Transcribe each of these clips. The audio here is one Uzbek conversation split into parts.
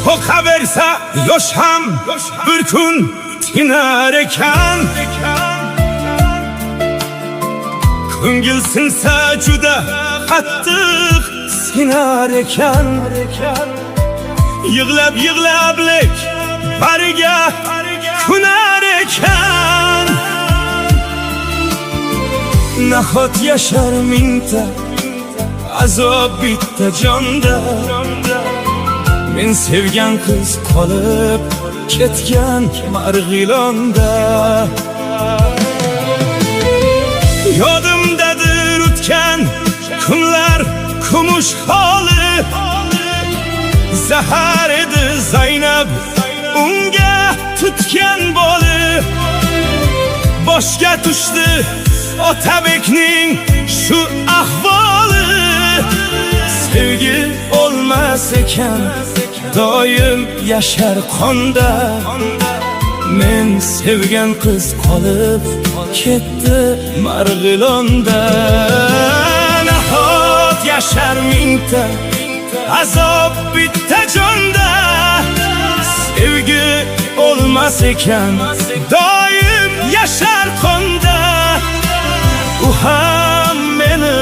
qo'qaversa yosh ham bir kun tinar ekan. Ko'ngil sinsa juda qattiq sinar ekan. Yig'lab lek bariga kunar ekan. Nahot yashar mingta azob bitta jonda. Men sevgan qiz qolib ketgan Marg'ilonda. Yodimdadir o'tgan kunlar kumush holi. Zahar edi Zaynab unga tutgan boli. Boshga tushdi Otabekning shu ahvoli. Sevgi olmas ekan doim yashar qonda. Men sevgan qiz qolib ketdi Marg'ilonda. Nahot yashar mingta azob bitta jonda. Sevgi olmas ekan doim yashar qonda. U ham meni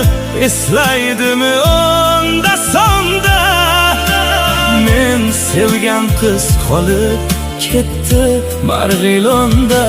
eslaydimi onda sonda. Men sevgan qiz qolib ketdi Marg'ilonda.